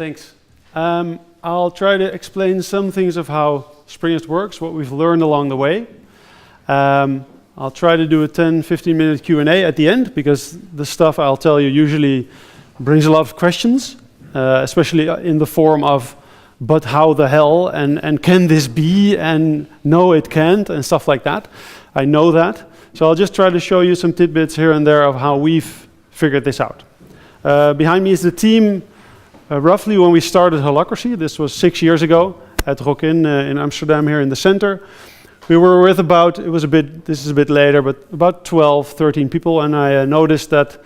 thanks. I'll try to explain some things of how Springest works, what we've learned along the way. I'll try to do a 10-15 minute Q&A at the end, because the stuff I'll tell you usually brings a lot of questions, especially in the form of, but how the hell, and can this be, and no it can't, and stuff like that. I know that. So I'll just try to show you some tidbits here and there of how we've figured this out. Behind me is the team, roughly when we started Holacracy. This was 6 years ago at Rokin in Amsterdam, here in the center. We were with about, this is a bit later, but about 12, 13 people, and I noticed that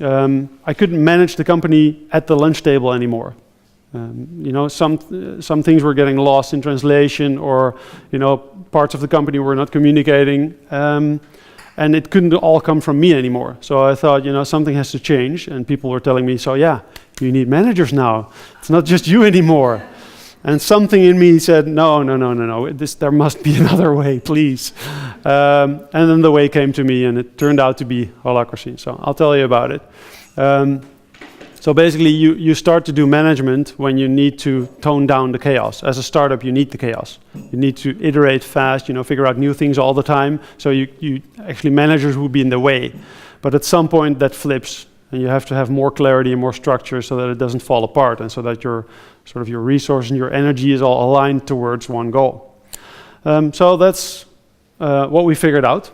I couldn't manage the company at the lunch table anymore. Some things were getting lost in translation, or parts of the company were not communicating, and it couldn't all come from me anymore. So I thought, something has to change, and people were telling me, so yeah, you need managers now. It's not just you anymore. And something in me said, no, there must be another way, please. And then the way came to me, and it turned out to be Holacracy. So I'll tell you about it. So basically, you start to do management when you need to tone down the chaos. As a startup, you need the chaos. You need to iterate fast, figure out new things all the time. So you actually, managers will be in the way. But at some point, that flips, and you have to have more clarity and more structure so that it doesn't fall apart, and so that your resource and your energy is all aligned towards one goal. So that's what we figured out.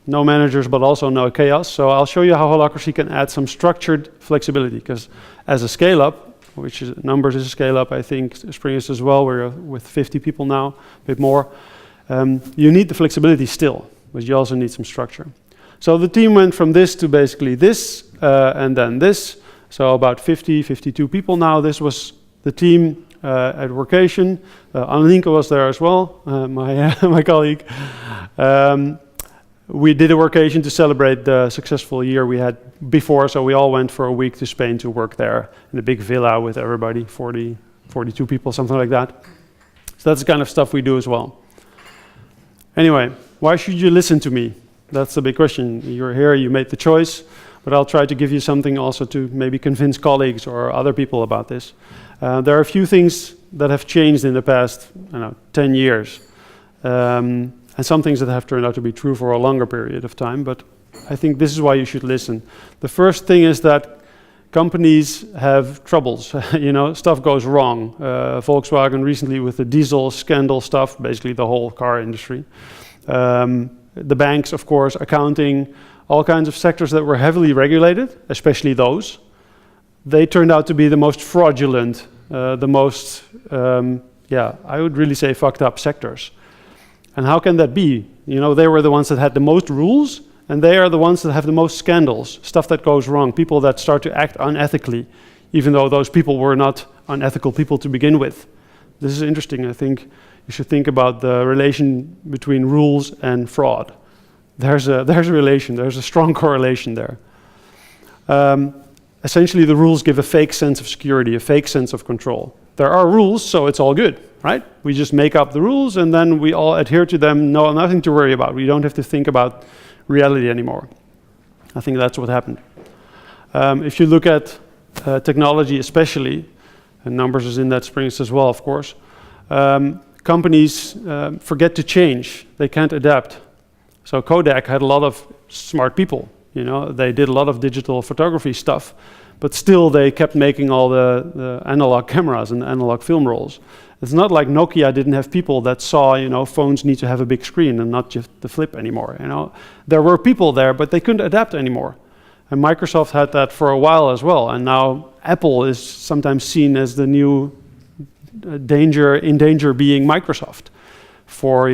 No managers, but also no chaos. So I'll show you how Holacracy can add some structured flexibility, because as a scale-up, which is Nmbrs is a scale-up, I think Springest as well, we're with 50 people now, a bit more. You need the flexibility still, but you also need some structure. So the team went from this to basically this, and then this. So about 50, 52 people now. This was the team at Workation. Annelinke was there as well, my colleague. We did a workation to celebrate the successful year we had before, so we all went for a week to Spain to work there in a big villa with everybody, 40, 42 people, something like that. So that's the kind of stuff we do as well. Anyway, why should you listen to me? That's the big question. You're here, you made the choice, but I'll try to give you something also to maybe convince colleagues or other people about this. There are a few things that have changed in the past, 10 years. And some things that have turned out to be true for a longer period of time, but I think this is why you should listen. The first thing is that companies have troubles. Stuff goes wrong. Volkswagen recently with the diesel scandal stuff, basically the whole car industry. The banks, of course, accounting, all kinds of sectors that were heavily regulated, especially those. They turned out to be the most fraudulent, the most, I would really say fucked up sectors. And how can that be? They were the ones that had the most rules, and they are the ones that have the most scandals, stuff that goes wrong, people that start to act unethically, even though those people were not unethical people to begin with. This is interesting. I think you should think about the relation between rules and fraud. There's a relation, there's a strong correlation there. Essentially, the rules give a fake sense of security, a fake sense of control. There are rules, so it's all good, right? We just make up the rules, and then we all adhere to them, nothing to worry about. We don't have to think about reality anymore. I think that's what happened. If you look at technology especially, and Nmbrs is in that Springest as well, of course, companies forget to change. They can't adapt. So Kodak had a lot of smart people. They did a lot of digital photography stuff, but still they kept making all the analog cameras and analog film rolls. It's not like Nokia didn't have people that saw, phones need to have a big screen and not just the flip anymore. There were people there, but they couldn't adapt anymore. And Microsoft had that for a while as well. And now Apple is sometimes seen as the new in danger being Microsoft for,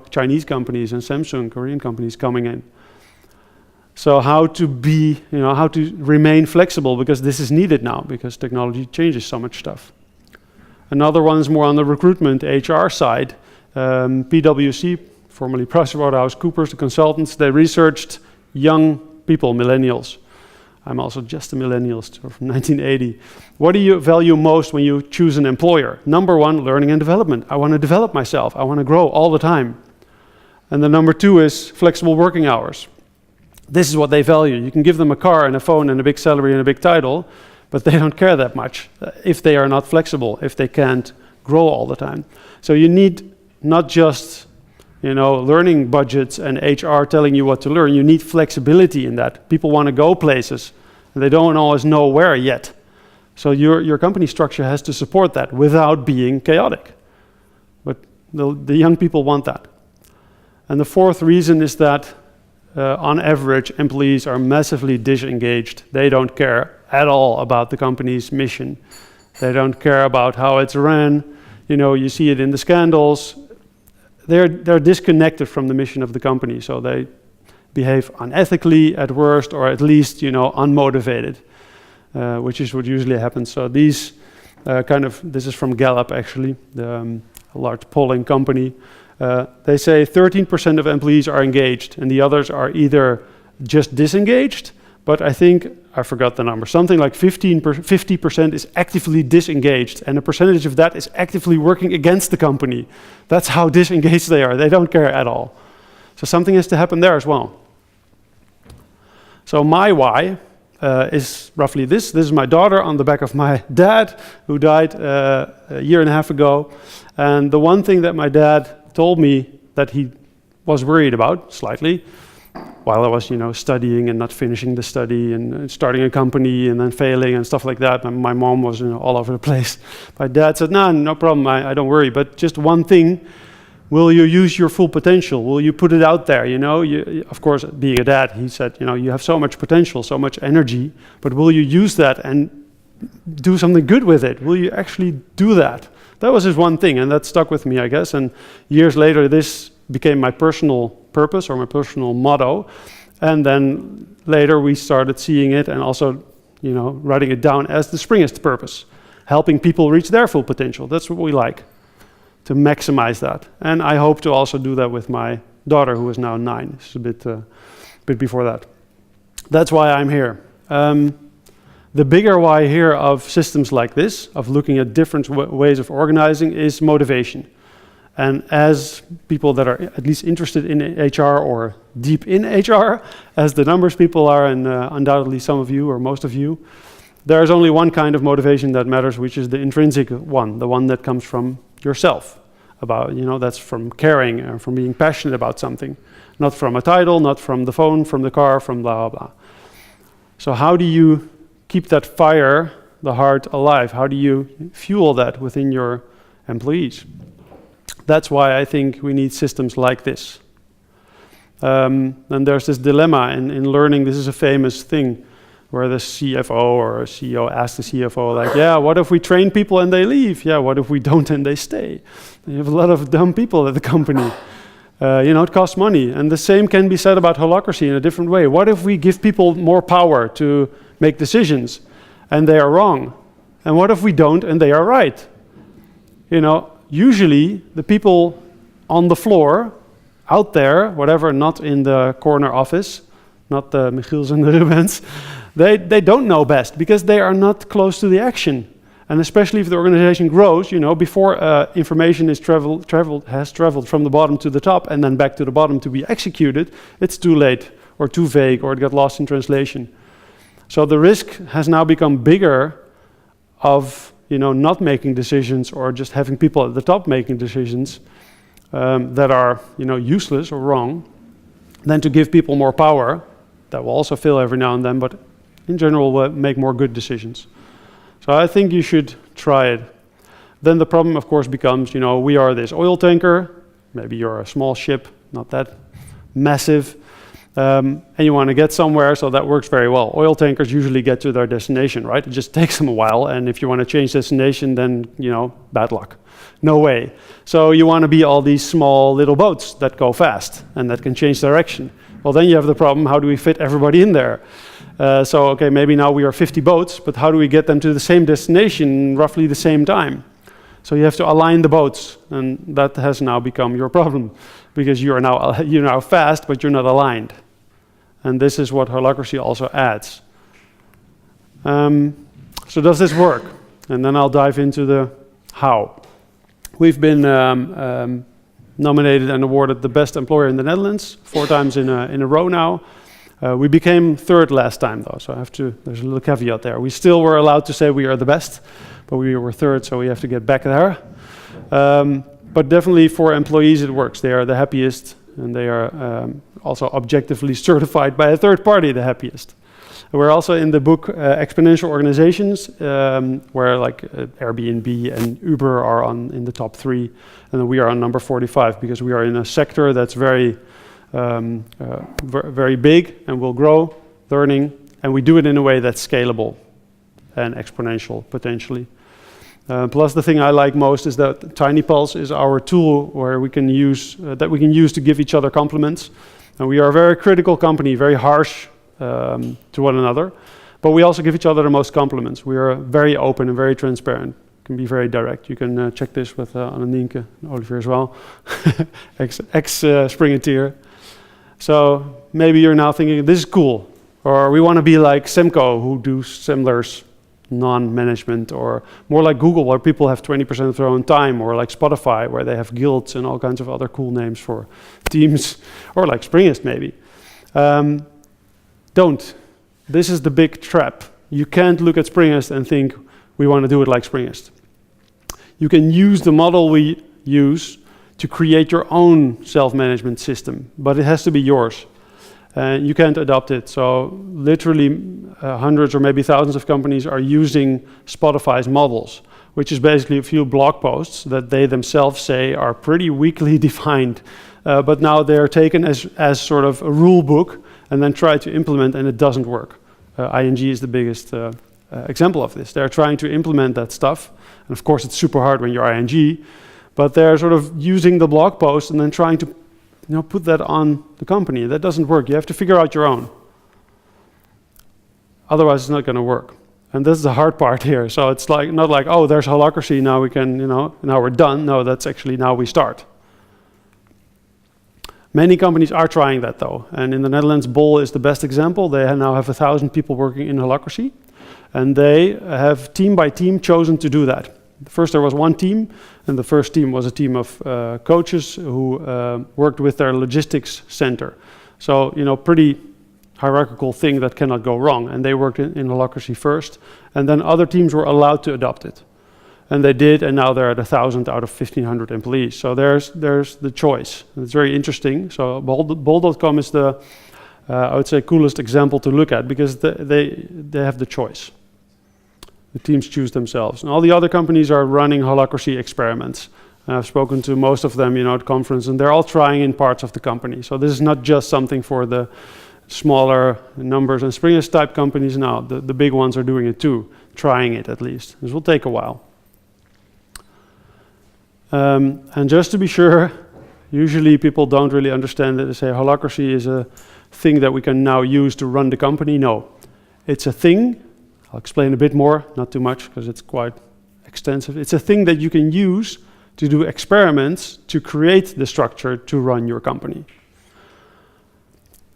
Chinese companies and Samsung, Korean companies coming in. So how to how to remain flexible, because this is needed now, because technology changes so much stuff. Another one is more on the recruitment HR side. PwC, formerly PricewaterhouseCoopers, the consultants, they researched young people, millennials. I'm also just a millennial, from 1980. What do you value most when you choose an employer? Number one, learning and development. I want to develop myself. I want to grow all the time. And the number two is flexible working hours. This is what they value. You can give them a car and a phone and a big salary and a big title, but they don't care that much if they are not flexible, if they can't grow all the time. So you need not just learning budgets and HR telling you what to learn. You need flexibility in that. People want to go places, and they don't always know where yet. So your company structure has to support that without being chaotic. But the young people want that. And the fourth reason is that, on average, employees are massively disengaged. They don't care at all about the company's mission. They don't care about how it's run. You see it in the scandals. They're disconnected from the mission of the company, so they behave unethically at worst, or at least unmotivated, which is what usually happens. So these this is from Gallup actually, a large polling company. They say 13% of employees are engaged, and the others are either just disengaged, but I forgot the number, something like 50% is actively disengaged, and a percentage of that is actively working against the company. That's how disengaged they are. They don't care at all. So something has to happen there as well. So my why is roughly this. This is my daughter on the back of my dad, who died a year and a half ago. And the one thing that my dad told me that he was worried about, slightly, while I was, studying and not finishing the study and starting a company and then failing and stuff like that. And my mom was all over the place. My dad said, no problem, I don't worry. But just one thing, will you use your full potential? Will you put it out there? Of course, being a dad, he said, you have so much potential, so much energy, but will you use that and do something good with it? Will you actually do that? That was his one thing, and that stuck with me, I guess. And years later, this became my personal purpose or my personal motto. And then later we started seeing it and also, writing it down as the Springest purpose, helping people reach their full potential. That's what we like, to maximize that. And I hope to also do that with my daughter, who is now 9. It's a bit before that. That's why I'm here. The bigger why here of systems like this, of looking at different ways of organizing, is motivation. And as people that are at least interested in HR or deep in HR, as the numbers people are, and undoubtedly some of you or most of you, there's only one kind of motivation that matters, which is the intrinsic one, the one that comes from yourself, that's from caring and from being passionate about something, not from a title, not from the phone, from the car, from blah, blah, blah. So how do you keep that fire, the heart, alive? How do you fuel that within your employees? That's why I think we need systems like this. And there's this dilemma in learning. This is a famous thing where the CFO or CEO asks the CFO, what if we train people and they leave? Yeah, what if we don't and they stay? You have a lot of dumb people at the company. It costs money. And the same can be said about Holacracy in a different way. What if we give people more power to make decisions and they are wrong? And what if we don't and they are right? Usually the people on the floor, out there, whatever, not in the corner office, not the Michiels and the Rubens, they don't know best because they are not close to the action. And especially if the organization grows, before information has traveled from the bottom to the top and then back to the bottom to be executed, it's too late or too vague or it got lost in translation. So the risk has now become bigger of not making decisions or just having people at the top making decisions that are, useless or wrong, than to give people more power. That will also fail every now and then, but in general will make more good decisions. So I think you should try it. Then the problem, of course, becomes, we are this oil tanker. Maybe you're a small ship, not that massive. And you want to get somewhere, so that works very well. Oil tankers usually get to their destination, right? It just takes them a while, and if you want to change destination, then, bad luck. No way. So you want to be all these small little boats that go fast and that can change direction. Well, then you have the problem, how do we fit everybody in there? Okay, maybe now we are 50 boats, but how do we get them to the same destination in roughly the same time? So you have to align the boats, and that has now become your problem, because you're now fast, but you're not aligned. And this is what Holacracy also adds. So does this work? And then I'll dive into the how. We've been nominated and awarded the best employer in the Netherlands 4 times in a row now. We became third last time though, so there's a little caveat there. We still were allowed to say we are the best, but we were third, so we have to get back there. But definitely for employees it works. They are the happiest, and they are also objectively certified by a third party the happiest. We're also in the book Exponential Organizations, where like Airbnb and Uber are in the top 3, and then we are on number 45 because we are in a sector that's very very big and will grow, learning, and we do it in a way that's scalable and exponential potentially. Plus the thing I like most is that TinyPulse is our tool where we can use to give each other compliments. And we are a very critical company, very harsh to one another, but we also give each other the most compliments. We are very open and very transparent. Can be very direct. You can check this with Annemieke and Olivier as well, ex-Springeteer. So maybe you're now thinking, this is cool, or we want to be like Semco, who do Semler's non-management, or more like Google, where people have 20% of their own time, or like Spotify, where they have guilds and all kinds of other cool names for teams, or like Springest maybe. Don't. This is the big trap. You can't look at Springest and think, we want to do it like Springest. You can use the model we use to create your own self-management system, but it has to be yours. And you can't adopt it. So literally hundreds or maybe thousands of companies are using Spotify's models, which is basically a few blog posts that they themselves say are pretty weakly defined, but now they're taken as sort of a rule book and then try to implement, and it doesn't work. ING is the biggest example of this. They're trying to implement that stuff, and of course it's super hard when you're ING, but they're sort of using the blog post and then trying to put that on the company. That doesn't work. You have to figure out your own. Otherwise, it's not going to work. And this is the hard part here. So it's like not like, oh, there's Holacracy, now we can, now we're done. No, that's actually now we start. Many companies are trying that though. And in the Netherlands, Bol is the best example. They now have 1,000 people working in Holacracy. And they have team by team chosen to do that. First there was one team, and the first team was a team of coaches who worked with their logistics center. So, pretty hierarchical thing that cannot go wrong. And they worked in Holacracy first, and then other teams were allowed to adopt it. And they did, and now they're at 1,000 out of 1,500 employees. So there's the choice. It's very interesting. So Bol.com is the, I would say, coolest example to look at, because they have the choice. The teams choose themselves. And all the other companies are running Holacracy experiments. I've spoken to most of them, at conference, and they're all trying in parts of the company. So this is not just something for the smaller Nmbrs and Springest type companies now. The big ones are doing it too, trying it at least. This will take a while. And just to be sure, usually people don't really understand that. They say Holacracy is a thing that we can now use to run the company. No, it's a thing. I'll explain a bit more, not too much, because it's quite extensive. It's a thing that you can use to do experiments to create the structure to run your company.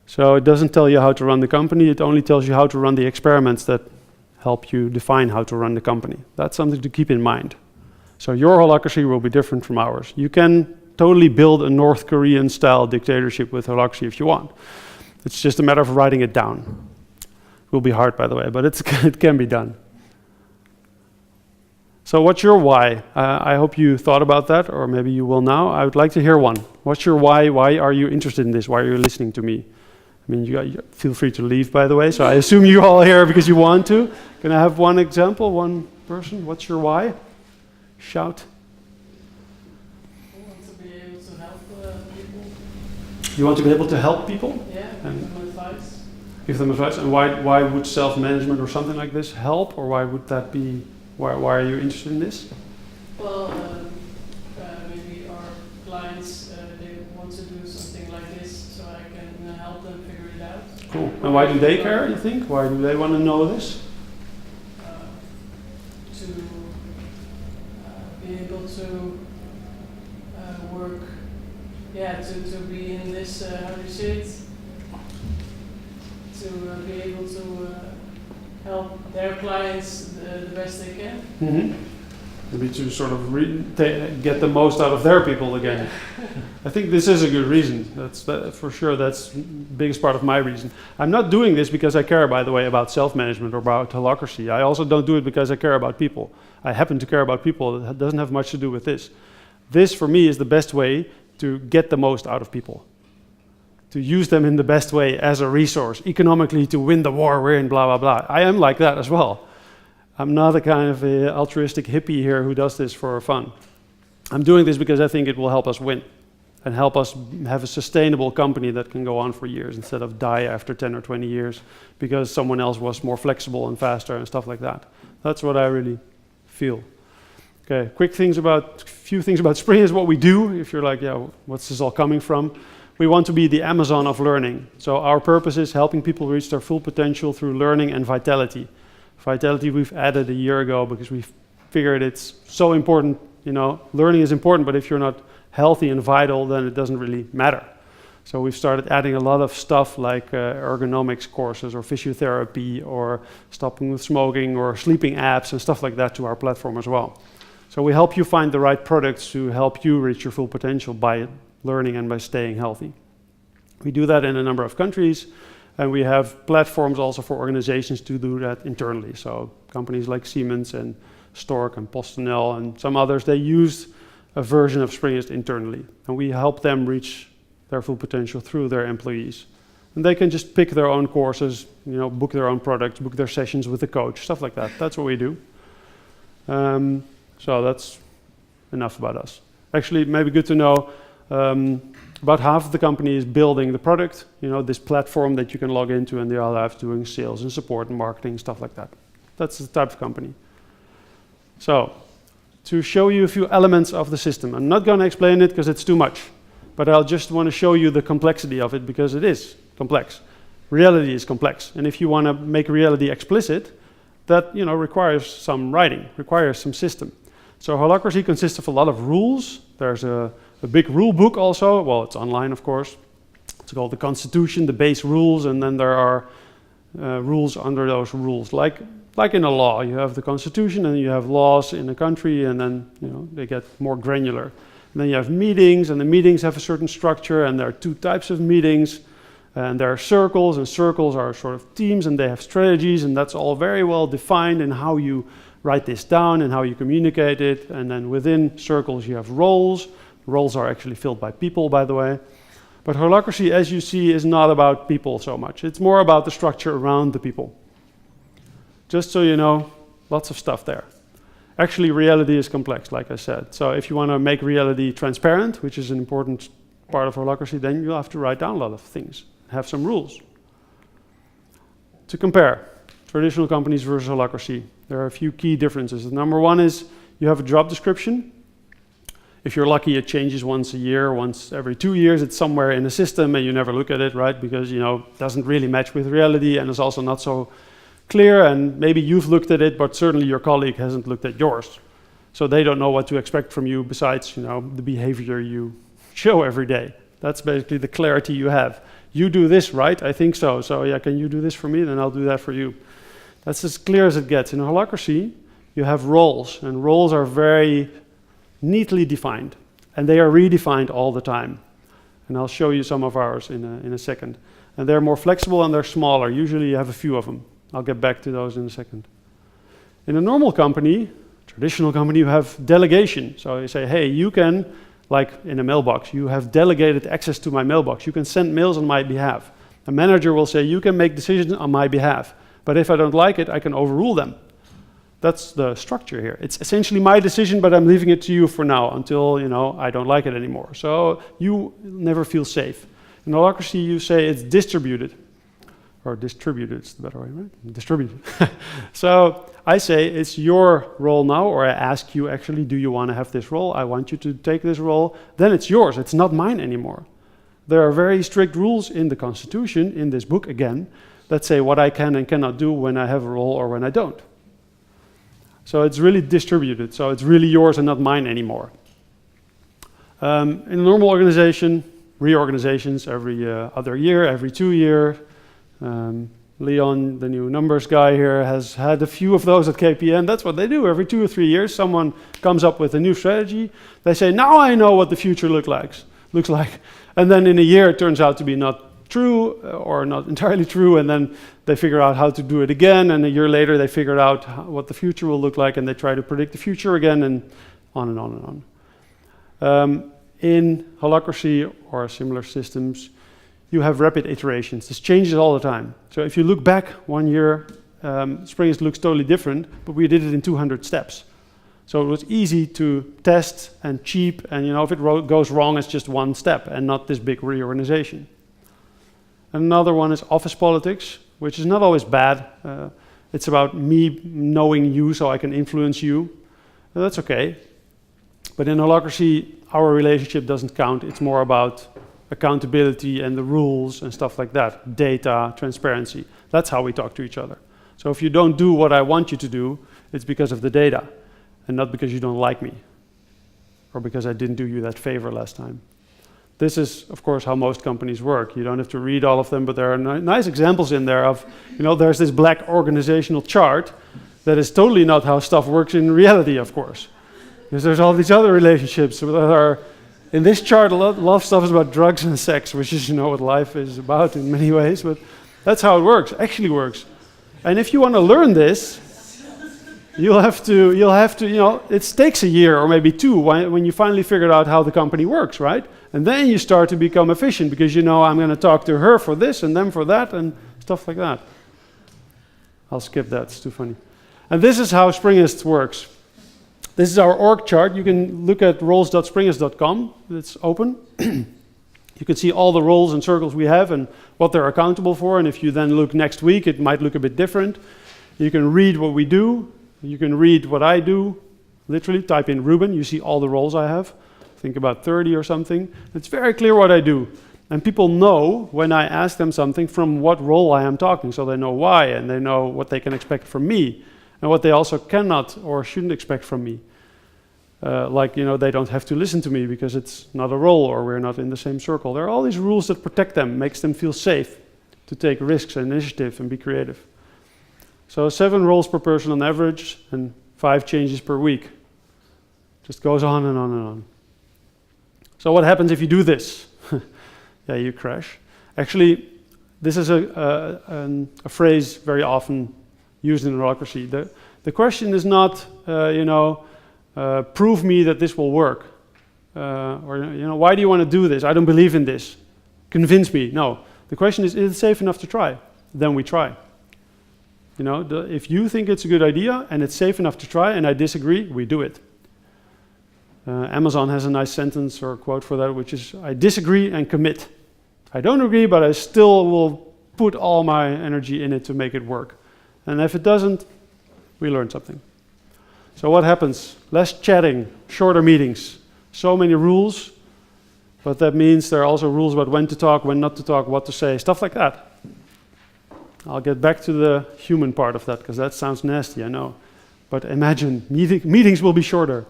So it doesn't tell you how to run the company, it only tells you how to run the experiments that help you define how to run the company. That's something to keep in mind. So your Holacracy will be different from ours. You can totally build a North Korean style dictatorship with Holacracy if you want. It's just a matter of writing it down. It will be hard, by the way, but it can be done. So what's your why? I hope you thought about that, or maybe you will now. I would like to hear one. What's your why? Why are you interested in this? Why are you listening to me? I mean, you feel free to leave, by the way, so I assume you're all here because you want to. Can I have one example, one person? What's your why? Shout. I want to be able to help people. You want to be able to help people? Yeah, give them advice. Give them advice. And why would self-management or something like this help? Or why would that be, why are you interested in this? Well, maybe our clients, they want to do something like this, so I can help them figure it out. Cool. And why do they care, you think? Why do they want to know this? To be able to work, to be in this, how do you say it? To be able to help their clients the best they can. Mm-hmm. maybe to sort of get the most out of their people again. I think this is a good reason. For sure, that's the biggest part of my reason. I'm not doing this because I care, by the way, about self-management or about holacracy. I also don't do it because I care about people. I happen to care about people. It doesn't have much to do with this. This, for me, is the best way to get the most out of people. To use them in the best way as a resource, economically, to win the war we're in, blah, blah, blah. I am like that as well. I'm not a kind of a altruistic hippie here who does this for fun. I'm doing this because I think it will help us win and help us have a sustainable company that can go on for years instead of die after 10 or 20 years because someone else was more flexible and faster and stuff like that. That's what I really feel. Okay, few things about Springest, what we do. If you're like, yeah, what's this all coming from? We want to be the Amazon of learning. So our purpose is helping people reach their full potential through learning and vitality. Vitality we've added a year ago because we figured it's so important. You know, learning is important, but if you're not healthy and vital, then it doesn't really matter. So we've started adding a lot of stuff like ergonomics courses or physiotherapy or stopping with smoking or sleeping apps and stuff like that to our platform as well. So we help you find the right products to help you reach your full potential by learning and by staying healthy. We do that in a number of countries. And we have platforms also for organizations to do that internally. So companies like Siemens and Stork and PostNL and some others, they use a version of Springest internally. And we help them reach their full potential through their employees. And they can just pick their own courses, you know, book their own products, book their sessions with the coach, stuff like that. That's what we do. So that's enough about us. Actually, maybe good to know, about half of the company is building the product, you know, this platform that you can log into, and the other half doing sales and support and marketing, stuff like that. That's the type of company. So, to show you a few elements of the system. I'm not going to explain it because it's too much, but I'll just want to show you the complexity of it because it is complex. Reality is complex, and if you want to make reality explicit, that, you know, requires some writing, requires some system. So Holacracy consists of a lot of rules. There's a big rule book also. Well, it's online, of course. It's called the Constitution, the base rules, and then there are rules under those rules. Like in a law, you have the Constitution, and you have laws in a country, and then, you know, they get more granular. And then you have meetings, and the meetings have a certain structure, and there are two types of meetings, and there are circles, and circles are sort of teams, and they have strategies, and that's all very well defined in how you write this down and how you communicate it. And then within circles, you have roles. Roles are actually filled by people, by the way. But Holacracy, as you see, is not about people so much. It's more about the structure around the people. Just so you know, lots of stuff there. Actually, reality is complex, like I said. So if you want to make reality transparent, which is an important part of Holacracy, then you'll have to write down a lot of things, have some rules. To compare traditional companies versus Holacracy, there are a few key differences. Number one is you have a job description. If you're lucky, it changes once a year, once every 2 years. It's somewhere in the system and you never look at it, right? Because, you know, it doesn't really match with reality and it's also not so clear, and maybe you've looked at it, but certainly your colleague hasn't looked at yours. So they don't know what to expect from you besides, you know, the behavior you show every day. That's basically the clarity you have. You do this, right? I think so. So yeah, can you do this for me? Then I'll do that for you. That's as clear as it gets. In Holacracy, you have roles, and roles are very neatly defined, and they are redefined all the time. And I'll show you some of ours in a second. And they're more flexible and they're smaller. Usually you have a few of them. I'll get back to those in a second. In a normal company, traditional company, you have delegation. So you say, hey, you can, like in a mailbox, you have delegated access to my mailbox. You can send mails on my behalf. A manager will say, you can make decisions on my behalf. But if I don't like it, I can overrule them. That's the structure here. It's essentially my decision, but I'm leaving it to you for now until, you know, I don't like it anymore. So you never feel safe. In Holacracy, you say it's distributed. Or distributed, it's the better way, right? Distributed. So I say it's your role now, or I ask you actually, do you want to have this role? I want you to take this role. Then it's yours. It's not mine anymore. There are very strict rules in the Constitution, in this book again, that say what I can and cannot do when I have a role or when I don't. So it's really distributed. So it's really yours and not mine anymore. In a normal organization, reorganizations every other year, every 2 years, Leon, the new Nmbrs guy here, has had a few of those at KPN. That's what they do. Every 2 or 3 years, someone comes up with a new strategy. They say, now I know what the future looks like. And then in a year, it turns out to be not true or not entirely true. And then they figure out how to do it again. And a year later, they figured out what the future will look like. And they try to predict the future again, and on and on and on. In Holacracy or similar systems, you have rapid iterations. This changes all the time. So if you look back 1 year, Springest looks totally different, but we did it in 200 steps. So it was easy to test and cheap, and if it goes wrong, it's just one step and not this big reorganization. Another one is office politics, which is not always bad. It's about me knowing you so I can influence you. And that's okay. But in Holacracy, our relationship doesn't count. It's more about accountability and the rules and stuff like that. Data, transparency. That's how we talk to each other. So if you don't do what I want you to do, it's because of the data and not because you don't like me or because I didn't do you that favor last time. This is, of course, how most companies work. You don't have to read all of them, but there are nice examples in there of, there's this black organizational chart that is totally not how stuff works in reality, of course. Because there's all these other relationships that are, in this chart, a lot of stuff is about drugs and sex, which is, what life is about in many ways, but that's how it works, actually works. And if you want to learn this, you'll have to, it takes a year or maybe 2 when you finally figure out how the company works, right? And then you start to become efficient because I'm going to talk to her for this and them for that and stuff like that. I'll skip that, it's too funny. And this is how Springest works. This is our org chart. You can look at roles.springest.com. It's open. You can see all the roles and circles we have and what they're accountable for. And if you then look next week, it might look a bit different. You can read what we do. You can read what I do. Literally, type in Ruben. You see all the roles I have. Think about 30 or something. It's very clear what I do. And people know when I ask them something from what role I am talking. So they know why and they know what they can expect from me. And what they also cannot or shouldn't expect from me. They don't have to listen to me because it's not a role or we're not in the same circle. There are all these rules that protect them, makes them feel safe to take risks and initiative and be creative. So 7 roles per person on average and 5 changes per week. Just goes on and on and on. So what happens if you do this? Yeah, you crash. Actually, this is a phrase very often used in Holacracy. The question is not, prove me that this will work. Why do you want to do this? I don't believe in this. Convince me. No. The question is it safe enough to try? Then we try. If you think it's a good idea and it's safe enough to try and I disagree, we do it. Amazon has a nice sentence or quote for that, which is, I disagree and commit. I don't agree, but I still will put all my energy in it to make it work. And if it doesn't, we learn something. So what happens? Less chatting, shorter meetings. So many rules, but that means there are also rules about when to talk, when not to talk, what to say, stuff like that. I'll get back to the human part of that, because that sounds nasty, I know. But imagine, meetings will be shorter.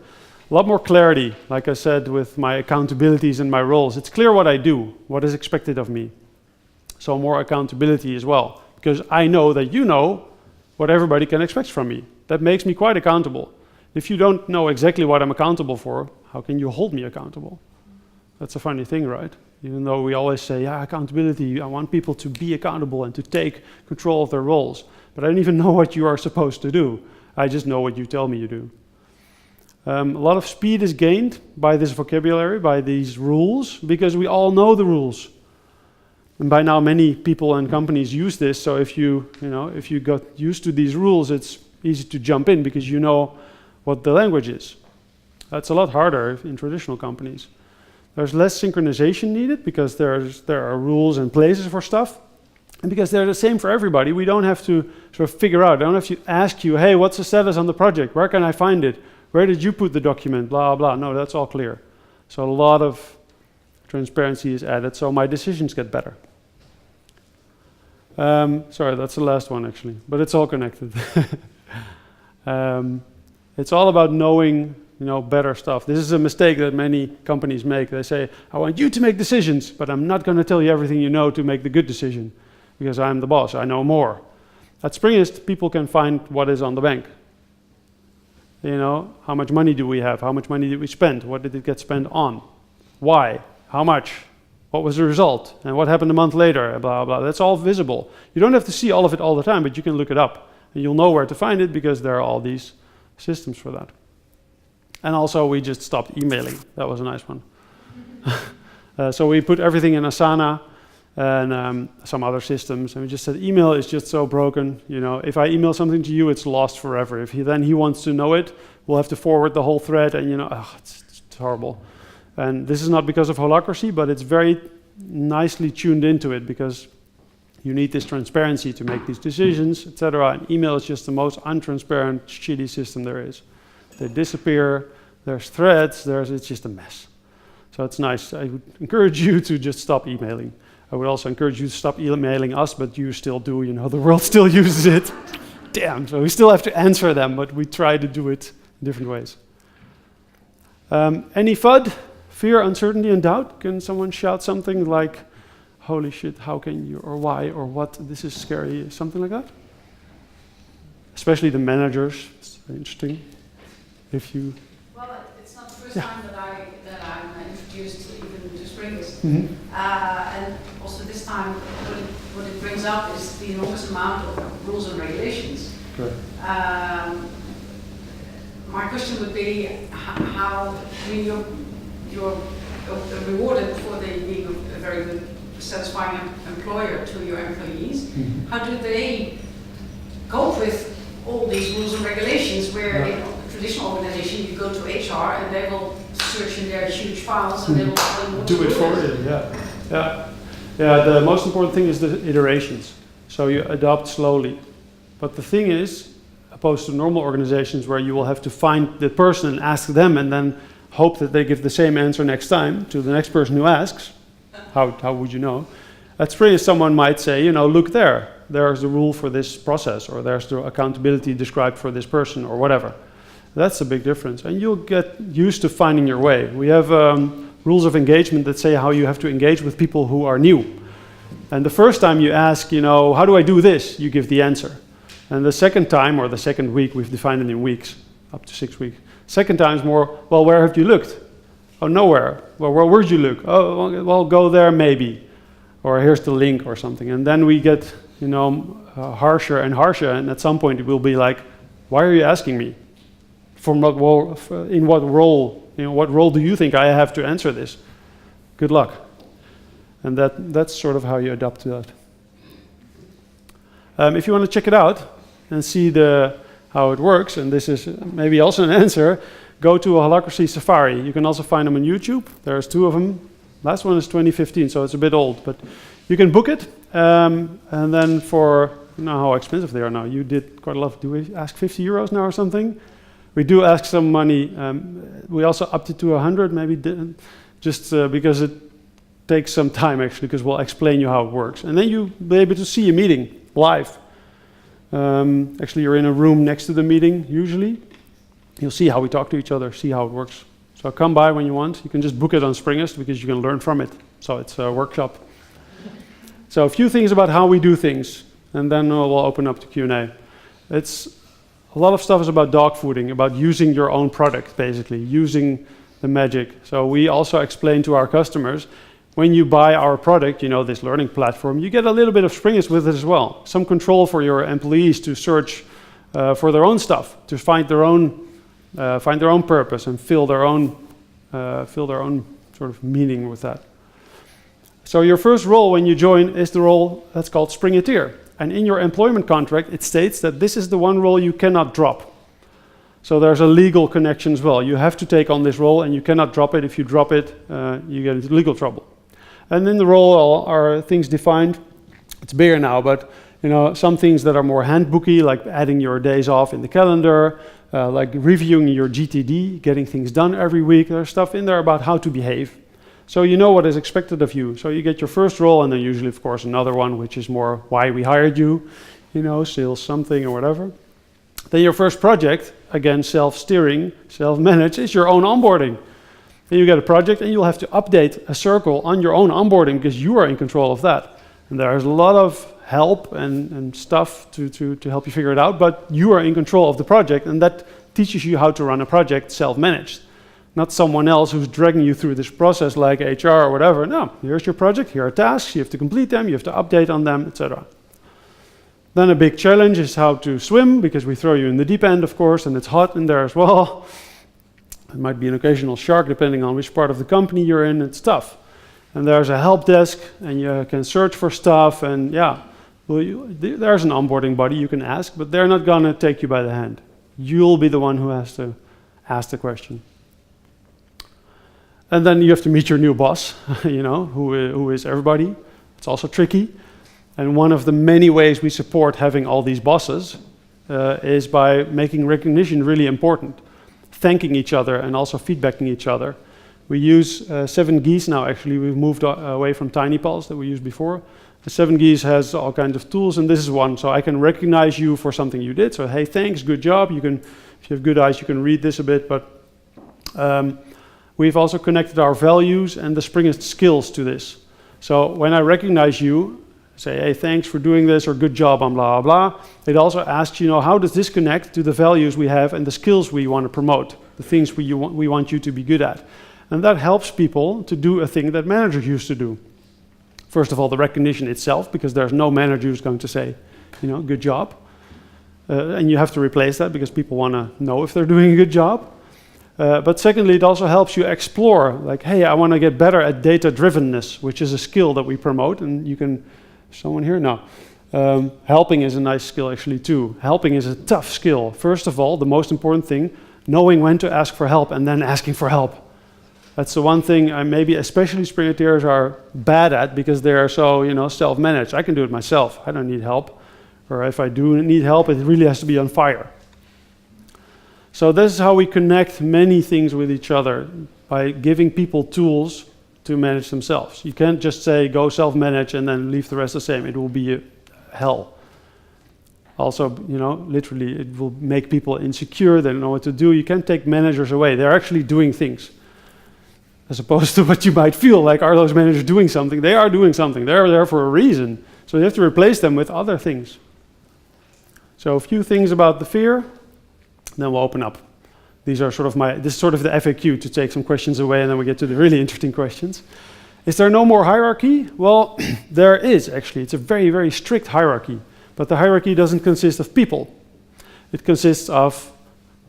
A lot more clarity, like I said, with my accountabilities and my roles. It's clear what I do, what is expected of me. So more accountability as well, because I know that you know what everybody can expect from me. That makes me quite accountable. If you don't know exactly what I'm accountable for, how can you hold me accountable? That's a funny thing, right? Even though we always say, yeah, accountability, I want people to be accountable and to take control of their roles. But I don't even know what you are supposed to do. I just know what you tell me you do. A lot of speed is gained by this vocabulary, by these rules, because we all know the rules. And by now, many people and companies use this. So if you got used to these rules, it's easy to jump in because you know what the language is. That's a lot harder in traditional companies. There's less synchronization needed because there are rules and places for stuff. And because they're the same for everybody, we don't have to sort of figure out. I don't have to ask you, hey, what's the status on the project? Where can I find it? Where did you put the document? Blah, blah. No, that's all clear. So a lot of transparency is added, so my decisions get better. Sorry, that's the last one actually, but it's all connected. It's all about knowing, better stuff. This is a mistake that many companies make. They say, I want you to make decisions, but I'm not going to tell you everything you know to make the good decision. because I'm the boss, I know more. At Springest, people can find what is on the bank. You know, how much money do we have? How much money did we spend? What did it get spent on? Why? How much? What was the result? And what happened a month later? Blah, blah. That's all visible. You don't have to see all of it all the time, but you can look it up. And you'll know where to find it because there are all these systems for that. And also, we just stopped emailing. That was a nice one. So we put everything in Asana and some other systems, and we just said email is just so broken. You know, if I email something to you, it's lost forever. If he wants to know it, we'll have to forward the whole thread, and you know, it's horrible. And this is not because of Holacracy, but it's very nicely tuned into it because you need this transparency to make these decisions, etc. And email is just the most untransparent, shitty system there is. They disappear. There's threads. It's just a mess. So it's nice. I would encourage you to just stop emailing. I would also encourage you to stop emailing us, but you still do. You know, the world still uses it. Damn. So we still have to answer them, but we try to do it in different ways. Any FUD? Fear, uncertainty, and doubt? Can someone shout something like, holy shit, how can you, or why, or what, this is scary, something like that? Especially the managers. It's very interesting. If you... Well, it's not the first time that I'm introduced even to Springest. And also this time, what it brings up is the enormous amount of rules and regulations. Right. My question would be how, I mean, you're rewarded for being a very good, satisfying employer to your employees. How do they cope with all these rules and regulations where in a traditional organization you go to HR and they will search in their huge files and they will tell you what do it for you, yeah. The most important thing is the iterations. So you adopt slowly. But the thing is, opposed to normal organizations where you will have to find the person and ask them and then hope that they give the same answer next time to the next person who asks, how would you know? At Springest, someone might say, you know, look there. There's the rule for this process, or there's the accountability described for this person, or whatever. That's a big difference. And you'll get used to finding your way. We have rules of engagement that say how you have to engage with people who are new. And the first time you ask, you know, how do I do this? You give the answer. And the second time, or the second week, we've defined it in weeks, up to 6 weeks. Second time is more, well, where have you looked? Oh, nowhere. Well, where'd you look? Oh, well, go there maybe. Or here's the link or something. And then we get, you know, harsher and harsher. And at some point it will be like, why are you asking me? In what role? You know, what role do you think I have to answer this? Good luck. And that's sort of how you adapt to that. If you want to check it out and see how it works, and this is maybe also an answer, go to a Holacracy Safari. You can also find them on YouTube. There's 2 of them. Last one is 2015, so it's a bit old, but you can book it. And then for, I don't know how expensive they are now. You did quite a lot. Do we ask 50 euros now or something? We do ask some money. We also upped it to 100, maybe, just because it takes some time actually, because we'll explain you how it works. And then you'll be able to see a meeting live. Actually, you're in a room next to the meeting, usually. You'll see how we talk to each other, see how it works. So come by when you want. You can just book it on Springest because you can learn from it. So it's a workshop. So a few things about how we do things, and then we'll open up to Q&A. A lot of stuff is about dog fooding, about using your own product, basically, using the magic. So we also explain to our customers, when you buy our product, you know, this learning platform, you get a little bit of Springest with it as well. Some control for your employees to search for their own stuff, to find their own purpose and fill their own sort of meaning with that. So your first role when you join is the role that's called Springeteer. And in your employment contract, it states that this is the one role you cannot drop. So there's a legal connection as well. You have to take on this role and you cannot drop it. If you drop it, you get into legal trouble. And in the role are things defined. It's bigger now, but you know, some things that are more handbooky, like adding your days off in the calendar, like reviewing your GTD, getting things done every week. There's stuff in there about how to behave. So you know what is expected of you. So you get your first role, and then usually, of course, another one, which is more why we hired you, you know, sales something or whatever. Then your first project, again, self-steering, self-managed, is your own onboarding. Then you get a project, and you'll have to update a circle on your own onboarding because you are in control of that. And there's a lot of help and stuff to help you figure it out, but you are in control of the project, and that teaches you how to run a project self-managed. Not someone else who's dragging you through this process like HR or whatever. No, here's your project, here are tasks, you have to complete them, you have to update on them, etc. Then a big challenge is how to swim, because we throw you in the deep end, of course, and it's hot in there as well. It might be an occasional shark, depending on which part of the company you're in. It's tough. And there's a help desk, and you can search for stuff, and yeah, well, there's an onboarding buddy you can ask, but they're not gonna take you by the hand. You'll be the one who has to ask the question. And then you have to meet your new boss, you know, who is everybody. It's also tricky. And one of the many ways we support having all these bosses is by making recognition really important, thanking each other and also feedbacking each other. We use 7Geese now, actually. We've moved away from TinyPulse that we used before. The 7Geese has all kinds of tools, and this is one. So I can recognize you for something you did. So, hey, thanks, good job. You can, if you have good eyes, you can read this a bit. But we've also connected our values and the Springest skills to this. So when I recognize you, say, hey, thanks for doing this, or good job on blah, blah, blah. It also asks, you know, how does this connect to the values we have and the skills we want to promote, the things we want you to be good at. And that helps people to do a thing that managers used to do. First of all, the recognition itself, because there's no manager who's going to say, you know, good job. And you have to replace that because people want to know if they're doing a good job. But secondly, it also helps you explore, like, hey, I want to get better at data-drivenness, which is a skill that we promote, and you can, someone here? No. Helping is a nice skill actually too. Helping is a tough skill. First of all, the most important thing, knowing when to ask for help and then asking for help. That's the one thing maybe especially Springeteers are bad at, because they are so, you know, self-managed. I can do it myself. I don't need help. Or if I do need help, it really has to be on fire. So this is how we connect many things with each other, by giving people tools to manage themselves. You can't just say, go self-manage and then leave the rest the same. It will be hell. Also, you know, literally, it will make people insecure. They don't know what to do. You can't take managers away. They're actually doing things. As opposed to what you might feel like, are those managers doing something? They are doing something. They're there for a reason. So you have to replace them with other things. So a few things about the fear, then we'll open up. These are this is sort of the FAQ to take some questions away, and then we get to the really interesting questions. Is there no more hierarchy? Well, there is actually. It's a very, very strict hierarchy. But the hierarchy doesn't consist of people. It consists of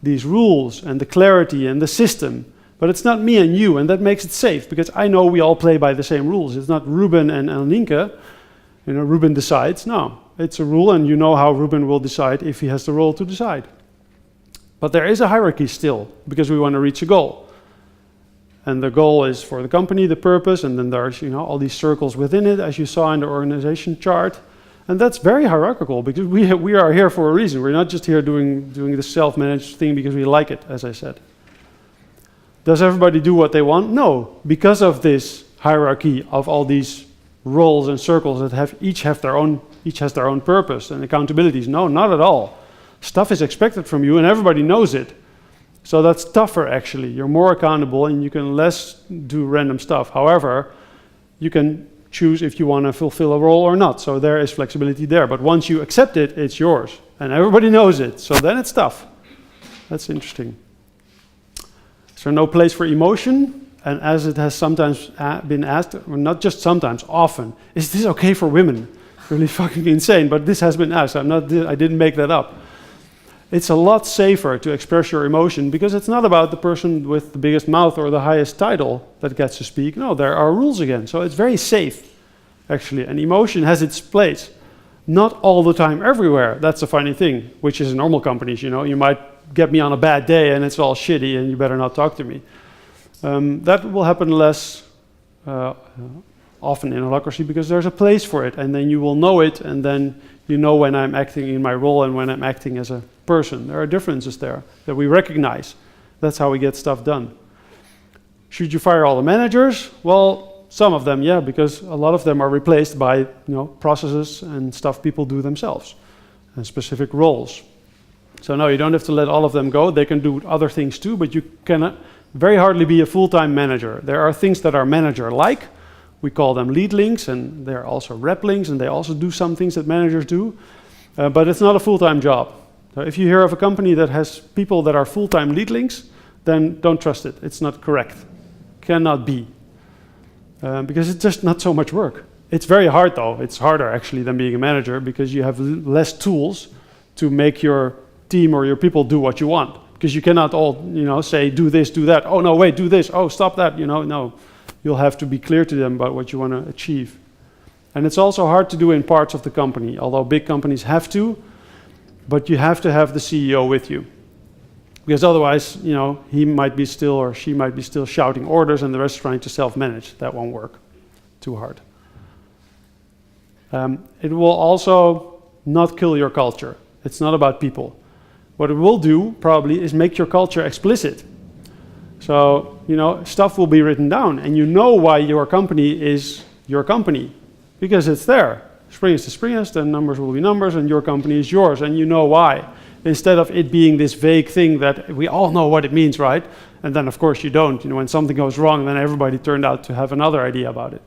these rules and the clarity and the system. But it's not me and you, and that makes it safe, because I know we all play by the same rules. It's not Ruben and Nienke. You know, Ruben decides. No, it's a rule, and you know how Ruben will decide if he has the role to decide. But there is a hierarchy still, because we want to reach a goal. And the goal is for the company, the purpose, and then there's, you know, all these circles within it, as you saw in the organization chart. And that's very hierarchical, because we are here for a reason. We're not just here doing the self-managed thing because we like it, as I said. Does everybody do what they want? No, because of this hierarchy of all these roles and circles that each has their own purpose and accountabilities. No, not at all. Stuff is expected from you, and everybody knows it. So that's tougher, actually. You're more accountable, and you can less do random stuff. However, you can choose if you want to fulfill a role or not. So there is flexibility there. But once you accept it, it's yours, and everybody knows it. So then it's tough. That's interesting. Is there no place for emotion? And as it has sometimes been asked, or not just sometimes, often, is this okay for women? Really fucking insane, but this has been asked. I didn't make that up. It's a lot safer to express your emotion, because it's not about the person with the biggest mouth or the highest title that gets to speak. No, there are rules again. So it's very safe, actually. And emotion has its place. Not all the time, everywhere. That's the funny thing, which is in normal companies, you know. You might get me on a bad day and it's all shitty and you better not talk to me. That will happen less often in Holacracy, because there's a place for it, and then you will know it, and then you know when I'm acting in my role and when I'm acting as a person. There are differences there that we recognize. That's how we get stuff done. Should you fire all the managers? Well, some of them, yeah, because a lot of them are replaced by, you know, processes and stuff people do themselves, and specific roles. So no, you don't have to let all of them go. They can do other things too, but you cannot very hardly be a full-time manager. There are things that are manager-like, We call them lead links, and they're also rep links, and they also do some things that managers do. But it's not a full-time job. So if you hear of a company that has people that are full-time lead links, then don't trust it. It's not correct. Cannot be. Because it's just not so much work. It's very hard though. It's harder actually than being a manager because you have less tools to make your team or your people do what you want. Because you cannot all, say, do this, do that. Oh no, wait, do this. Oh, stop that. No. You'll have to be clear to them about what you want to achieve. And it's also hard to do in parts of the company, although big companies have to, but you have to have the CEO with you. Because otherwise, he might be still or she might be still shouting orders and the rest trying to self-manage. That won't work. Too hard. It will also not kill your culture. It's not about people. What it will do, probably, is make your culture explicit. So, stuff will be written down, and you know why your company is your company, because it's there. Springest is Springest, and numbers will be numbers, and your company is yours, and you know why. Instead of it being this vague thing that we all know what it means, right? And then, of course, you don't. When something goes wrong, then everybody turned out to have another idea about it.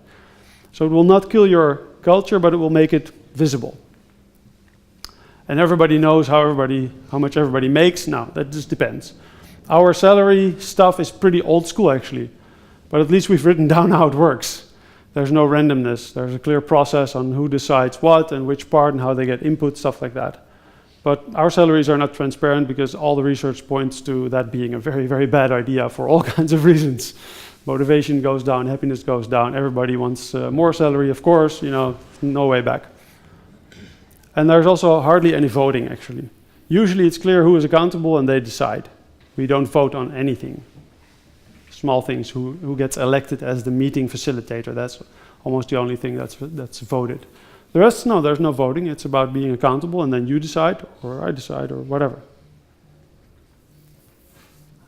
So it will not kill your culture, but it will make it visible. And everybody knows how much everybody makes. Now, that just depends. Our salary stuff is pretty old school, actually. But at least we've written down how it works. There's no randomness. There's a clear process on who decides what and which part and how they get input, stuff like that. But our salaries are not transparent because all the research points to that being a very, very bad idea for all kinds of reasons. Motivation goes down, happiness goes down. Everybody wants more salary, of course, no way back. And there's also hardly any voting, actually. Usually it's clear who is accountable and they decide. We don't vote on anything. Small things, who gets elected as the meeting facilitator. That's almost the only thing that's voted. The rest, no, there's no voting. It's about being accountable, and then you decide, or I decide, or whatever.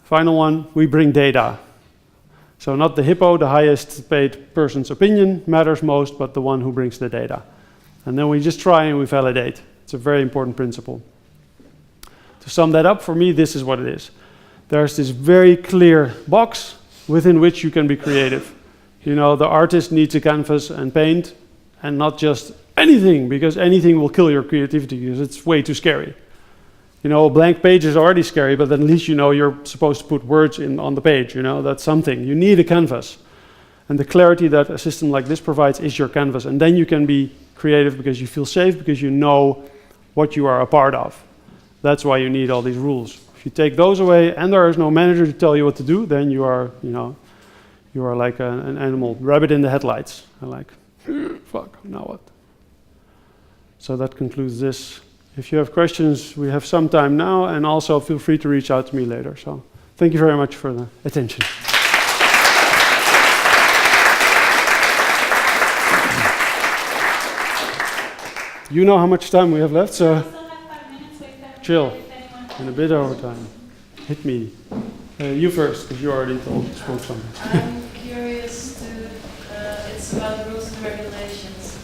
Final one, we bring data. So not the hippo, the highest paid person's opinion matters most, but the one who brings the data. And then we just try and we validate. It's a very important principle. To sum that up, for me, this is what it is. There's this very clear box within which you can be creative. The artist needs a canvas and paint, and not just anything, because anything will kill your creativity, because it's way too scary. A blank page is already scary, but at least you're supposed to put words on the page, that's something. You need a canvas. And the clarity that a system like this provides is your canvas. And then you can be creative because you feel safe, because you know what you are a part of. That's why you need all these rules. If you take those away and there is no manager to tell you what to do, then you are like an animal, rabbit in the headlights. And like, fuck, now what? So that concludes this. If you have questions, we have some time now, and also feel free to reach out to me later. So thank you very much for the attention. You know how much time we have left, so We still have 5 minutes. We can chill. if anyone And a bit over time. Hit me. You first, because you already spoke something. I'm curious it's about rules and regulations.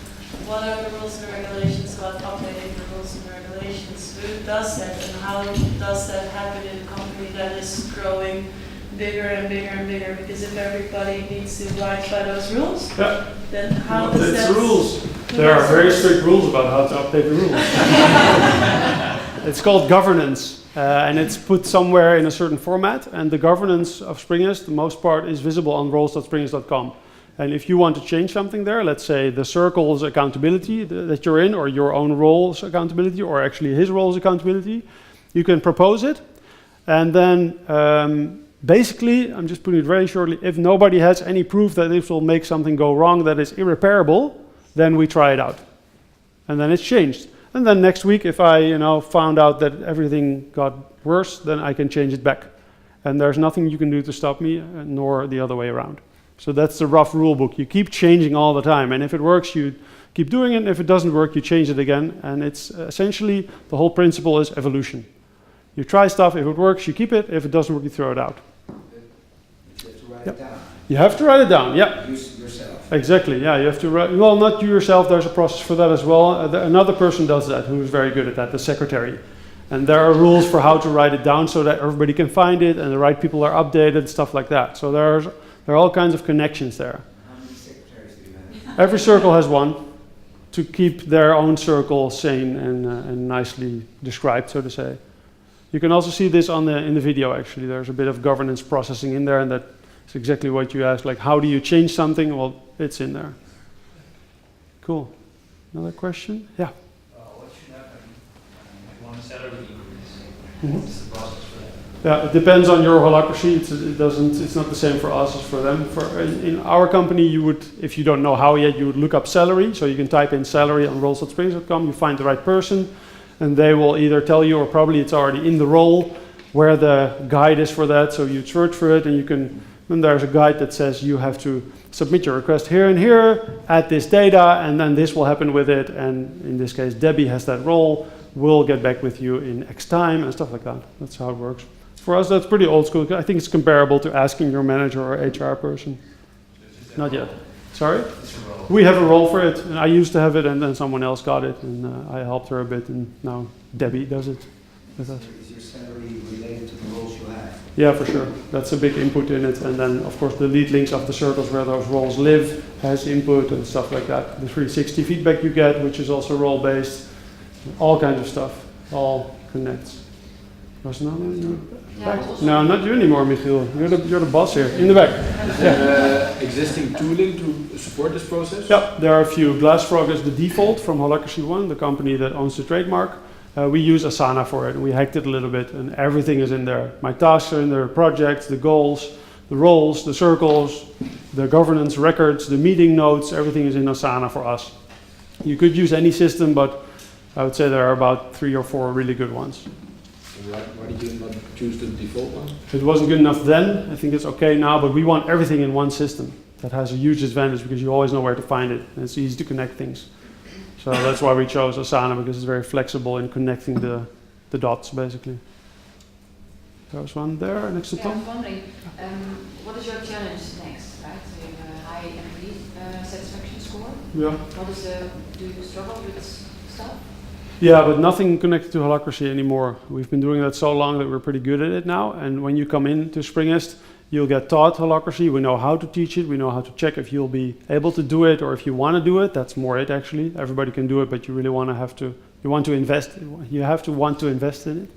What are the rules and regulations about updating the rules and regulations? Who does that, and how does that happen in a company that is growing bigger and bigger and bigger? Because if everybody needs to abide by those rules, then how does that... It's rules. There are very strict rules about how to update the rules. It's called governance, and it's put somewhere in a certain format, and the governance of Springest, the most part, is visible on roles.springest.com. And if you want to change something there, let's say the circle's accountability that you're in, or your own role's accountability, or actually his role's accountability, you can propose it. And then basically, I'm just putting it very shortly, if nobody has any proof that this will make something go wrong that is irreparable, then we try it out. And then it's changed. And then next week, if I found out that everything got worse, then I can change it back. And there's nothing you can do to stop me, nor the other way around. So that's the rough rule book. You keep changing all the time. And if it works, you keep doing it. And if it doesn't work, you change it again. And it's essentially, the whole principle is evolution. You try stuff. If it works, you keep it. If it doesn't work, you throw it out. You have to write it down. You have to write it down, yeah. Use yourself. Exactly, yeah. You have to write, well, not you yourself. There's a process for that as well. Another person does that who's very good at that, the secretary. And there are rules for how to write it down so that everybody can find it and the right people are updated, stuff like that. So there are all kinds of connections there. How many secretaries do you Every circle has one to keep their own circle sane and nicely described, so to say. You can also see this in the video, actually. There's a bit of governance processing in there, and that's exactly what you asked, like how do you change something? Well, it's in there. Cool. Another question? Yeah. What should happen if you want a salary increase? Mhm. What's the process for that? Yeah, it depends on your Holacracy. It's not the same for us as for them. In our company, you would, if you don't know how yet, you would look up salary. So you can type in salary on roles.springest.com. You find the right person, and they will either tell you, or probably it's already in the role, where the guide is for that. So you search for it, and you can. Then there's a guide that says you have to submit your request here and here, add this data, and then this will happen with it. And in this case, Debbie has that role. We'll get back with you in X time and stuff like that. That's how it works. For us, that's pretty old school. I think it's comparable to asking your manager or HR person. Not yet. Sorry? We have a role for it, and I used to have it, and then someone else got it, and I helped her a bit, and now Debbie does it with us. Is your salary related to the roles you have? Yeah, for sure. That's a big input in it, and then of course the lead links of the circles where those roles live has input and stuff like that. The 360 feedback you get, which is also role-based, all kinds of stuff, all connects. Was another one? Back? No, not you anymore, Michiel. You're the boss here, in the back. Is there existing tooling to support this process? Yeah, there are a few. Glassfrog is the default from Holacracy 1, the company that owns the trademark. We use Asana for it, and we hacked it a little bit, and everything is in there. My tasks are in there, projects, the goals, the roles, the circles, the governance records, the meeting notes, everything is in Asana for us. You could use any system, but I would say there are about 3 or 4 really good ones. Why did you not choose the default one? It wasn't good enough then. I think it's okay now, but we want everything in one system. That has a huge advantage because you always know where to find it, and it's easy to connect things. So that's why we chose Asana, because it's very flexible in connecting the dots, basically. There was one there next to Yeah, I Tom. was wondering, what is your challenge next, right? So you have a high employee satisfaction score. Yeah. Do you struggle with stuff? Yeah, but nothing connected to Holacracy anymore. We've been doing that so long that we're pretty good at it now. And when you come into Springest, you'll get taught Holacracy. We know how to teach it. We know how to check if you'll be able to do it or if you want to do it. That's more it, actually. Everybody can do it, but you really want to invest. You have to want to invest in it.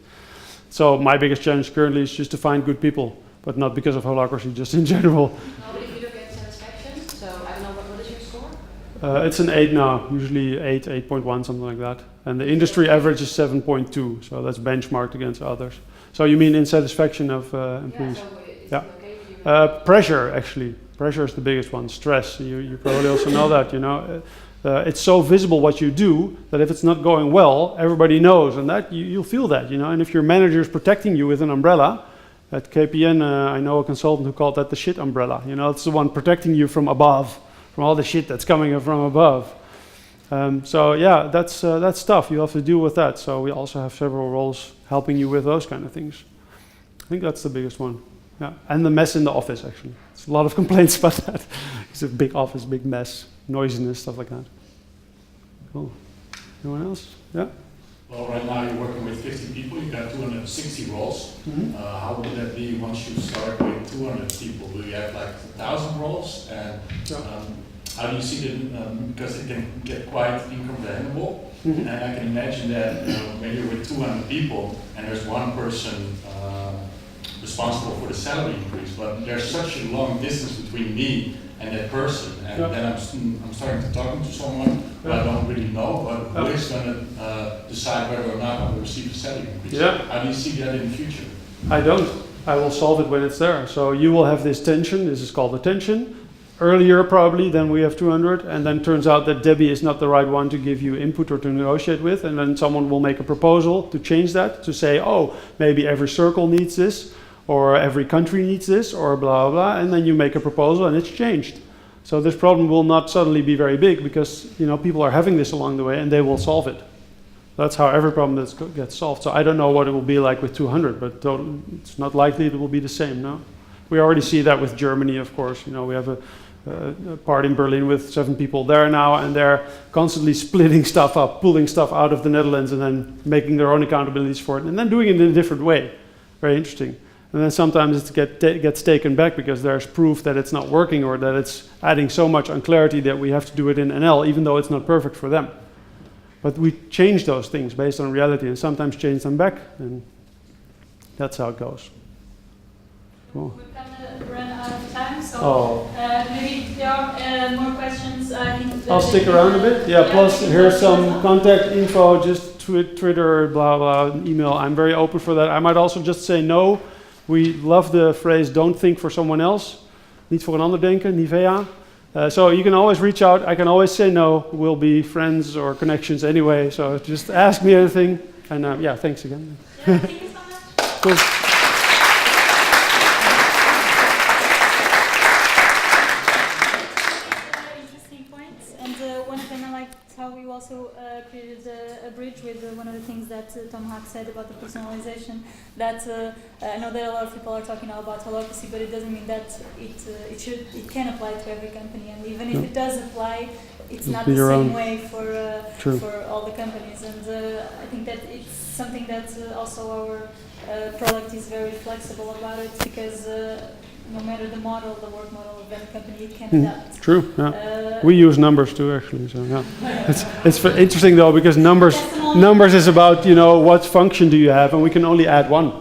So my biggest challenge currently is just to find good people, but not because of Holacracy, just in general. No, but if you look at satisfaction, so I don't know, what is your score? It's an 8 now, usually 8, 8.1, something like that. And the industry average is 7.2, so that's benchmarked against others. So you mean in satisfaction of employees? Yeah, so is Yeah. it okay if you Pressure, actually. Pressure is the biggest one. Stress. You probably also know that, you know. It's so visible what you do that if it's not going well, everybody knows, and that you'll feel that, you know. And if your manager is protecting you with an umbrella, at KPN, I know a consultant who called that the shit umbrella. You know, it's the one protecting you from above, from all the shit that's coming from above. So yeah, that's tough. You have to deal with that. So we also have several roles helping you with those kind of things. I think that's the biggest one. Yeah, and the mess in the office, actually. There's a lot of complaints about that. It's a big office, big mess, noisiness, stuff like that. Cool. Anyone else? Yeah? Well, right now you're working with 50 people, you've got 260 roles. Mm-hmm. How would that be once you start with 200 people? Do you have like 1,000 roles? And how do you see them? Because it can get quite incomprehensible. Mm-hmm. And I can imagine that when you're with 200 people and there's one person responsible for the salary increase, but there's such a long distance between me and that person, and then I'm starting to talk to someone who I don't really know, but who is going to decide whether or not I will receive a salary increase. Yeah. How do you see that in the future? I don't. I will solve it when it's there. So you will have this tension. This is called the tension. Earlier, probably, then we have 200, and then turns out that Debbie is not the right one to give you input or to negotiate with, and then someone will make a proposal to change that, to say, oh, maybe every circle needs this, or every country needs this, or blah, blah, and then you make a proposal and it's changed. So this problem will not suddenly be very big because, you know, people are having this along the way and they will solve it. That's how every problem gets solved. So I don't know what it will be like with 200, but it's not likely it will be the same, no? We already see that with Germany, of course. You know, we have a part in Berlin with 7 people there now, and they're constantly splitting stuff up, pulling stuff out of the Netherlands and then making their own accountabilities for it, and then doing it in a different way. Very interesting. And then sometimes it gets taken back because there's proof that it's not working or that it's adding so much unclarity that we have to do it in NL, even though it's not perfect for them. But we change those things based on reality and sometimes change them back, and that's how it goes. Cool. We've kind of run out of time, so Oh. maybe if there are more questions. I'll stick around a bit. Yeah, plus here's some contact info, just Twitter, blah, blah, email. I'm very open for that. I might also just say no. We love the phrase, don't think for someone else. Niet voor een ander denken, Nivea. So you can always reach out. I can always say no. We'll be friends or connections anyway. So just ask me anything. And yeah, thanks again. Yeah, thank you so much. Cool. Interesting points, and one of them I liked how we also created a bridge with one of the things that Tom Hack said about the personalization. That I know that a lot of people are talking now about holacracy, but it doesn't mean that it can apply to every company, and even if it does apply, it's not the same way for all the companies. And I think that it's something that also our product is very flexible about it, because no matter the model, the work model of any company, it can adapt. True. Yeah. We use numbers too, actually. So yeah, it's interesting though, because numbers is about, you know, what function do you have, and we can only add one.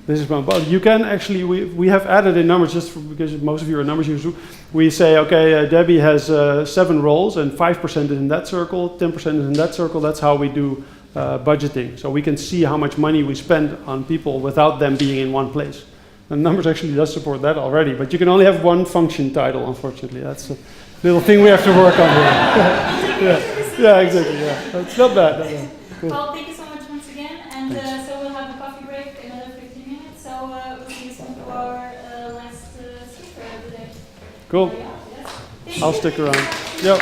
This is one. But you can actually, we have added in numbers just because most of you are numbers users. We say, okay, Debbie has 7 roles, and 5% is in that circle, 10% is in that circle. That's how we do budgeting. So we can see how much money we spend on people without them being in one place. And numbers actually does support that already, but you can only have one function title, unfortunately. That's a little thing we have to work on here. yeah, exactly. Yeah, it's not bad. Not bad. Cool. Well, thank you so much once again, and so we'll have a coffee break, another 15 minutes. So we'll see you soon for our last speaker of the day. Cool. Yes. I'll stick around. Yep.